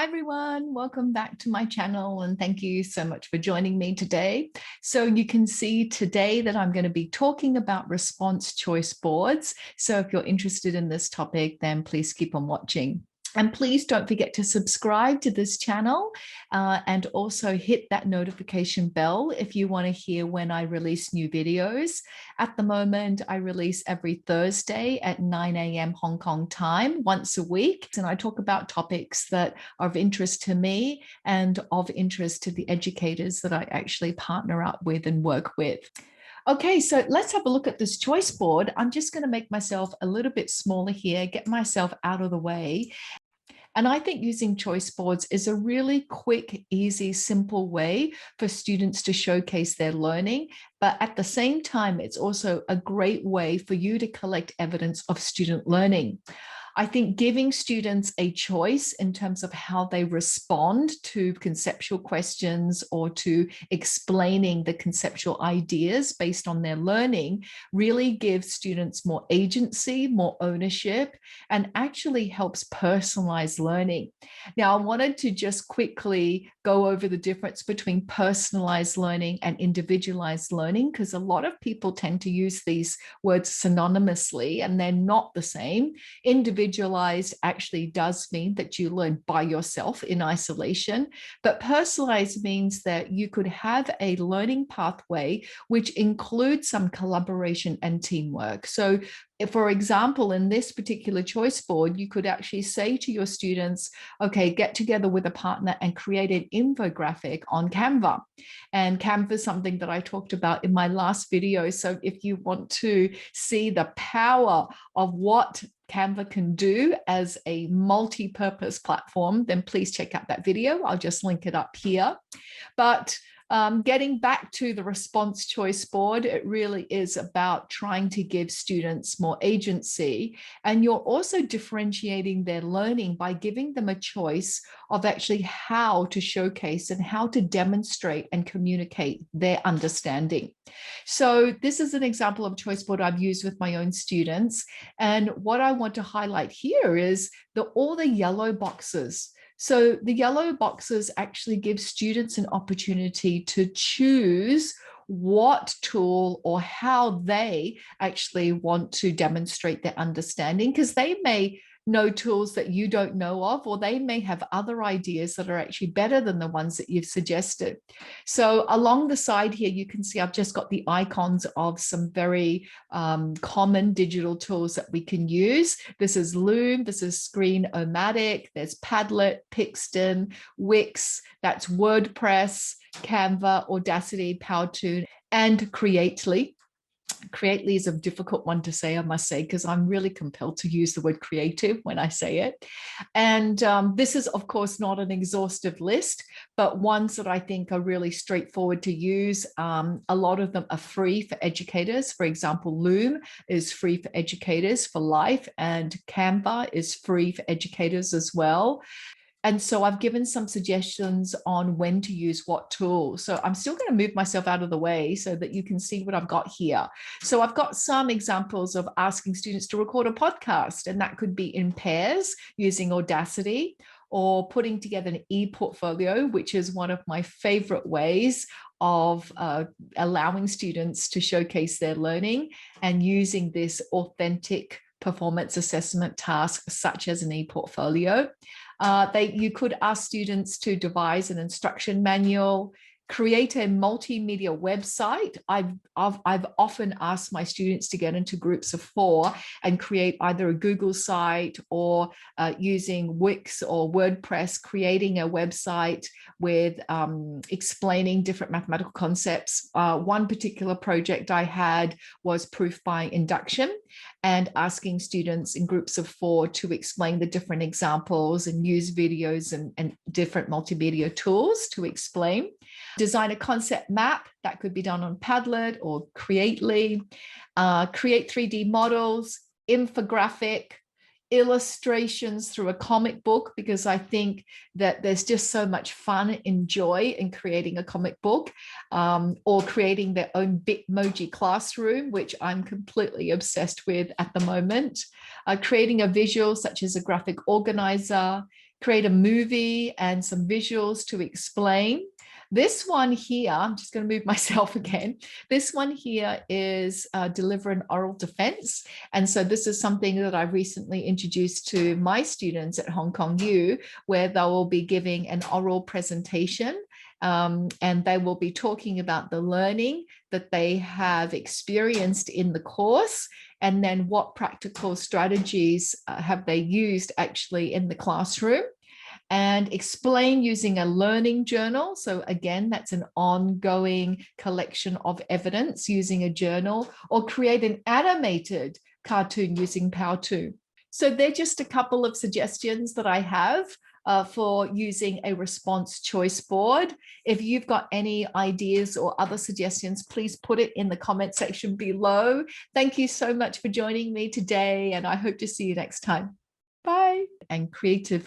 Hi everyone, welcome back to my channel and thank you so much for joining me today. So you can see today that I'm going to be talking about response choice boards. So if you're interested in this topic, then please keep on watching. And please don't forget to subscribe to this channel and also hit that notification bell if you want to hear when I release new videos. At the moment, I release every Thursday at 9 a.m. Hong Kong time, once a week. And I talk about topics that are of interest to me and of interest to the educators that I actually partner up with and work with. Okay, so let's have a look at this choice board. I'm just going to make myself a little bit smaller here, get myself out of the way. And I think using choice boards is a really quick, easy, simple way for students to showcase their learning. But at the same time, it's also a great way for you to collect evidence of student learning. I think giving students a choice in terms of how they respond to conceptual questions or to explaining the conceptual ideas based on their learning really gives students more agency, more ownership, and actually helps personalize learning. Now, I wanted to just quickly go over the difference between personalized learning and individualized learning, because a lot of people tend to use these words synonymously and they're not the same. Individualized actually does mean that you learn by yourself in isolation, but personalized means that you could have a learning pathway which includes some collaboration and teamwork. So for example, in this particular choice board, you could actually say to your students, okay, get together with a partner and create an infographic on Canva. And Canva is something that I talked about in my last video. So if you want to see the power of what Canva can do as a multi-purpose platform, then please check out that video. I'll just link it up here. But getting back to the response choice board, it really is about trying to give students more agency. And you're also differentiating their learning by giving them a choice of actually how to showcase and how to demonstrate and communicate their understanding. So this is an example of a choice board I've used with my own students. And what I want to highlight here is all the yellow boxes. So the yellow boxes actually give students an opportunity to choose what tool or how they actually want to demonstrate their understanding, because they may know tools that you don't know of, or they may have other ideas that are actually better than the ones that you've suggested. So along the side here, you can see I've just got the icons of some very common digital tools that we can use. This is Loom, this is Screen-O-Matic, there's Padlet, Pixton, Wix, that's WordPress, Canva, Audacity, PowerToon, and Creately. Creately is a difficult one to say, I must say, because I'm really compelled to use the word creative when I say it. And this is, of course, not an exhaustive list, but ones that I think are really straightforward to use. A lot of them are free for educators. For example, Loom is free for educators for life, and Canva is free for educators as well. And so I've given some suggestions on when to use what tool. So I'm still going to move myself out of the way so that you can see what I've got here. So I've got some examples of asking students to record a podcast, and that could be in pairs using Audacity, or putting together an e-portfolio, which is one of my favorite ways of allowing students to showcase their learning, and using this authentic performance assessment task, such as an e-portfolio. You could ask students to devise an instruction manual, create a multimedia website. I've often asked my students to get into groups of 4 and create either a Google site or using Wix or WordPress, creating a website with explaining different mathematical concepts. One particular project I had was proof by induction, and asking students in groups of 4 to explain the different examples and use videos and different multimedia tools to explain. Design a concept map, that could be done on Padlet or Creately. Create 3D models, infographic, illustrations through a comic book, because I think that there's just so much fun and joy in creating a comic book, or creating their own Bitmoji classroom, which I'm completely obsessed with at the moment. Creating a visual such as a graphic organizer, create a movie and some visuals to explain. This one here, I'm just going to move myself again. This one here is deliver an oral defense. And so this is something that I recently introduced to my students at Hong Kong U, where they will be giving an oral presentation. And they will be talking about the learning that they have experienced in the course, and then what practical strategies have they used actually in the classroom, and explain using a learning journal. So again, that's an ongoing collection of evidence using a journal, or create an animated cartoon using powertoon. So they're just a couple of suggestions that I have for using a response choice board. If you've got any ideas or other suggestions, please put it in the comment section below. Thank you so much for joining me today, and I hope to see you next time. Bye. And creately.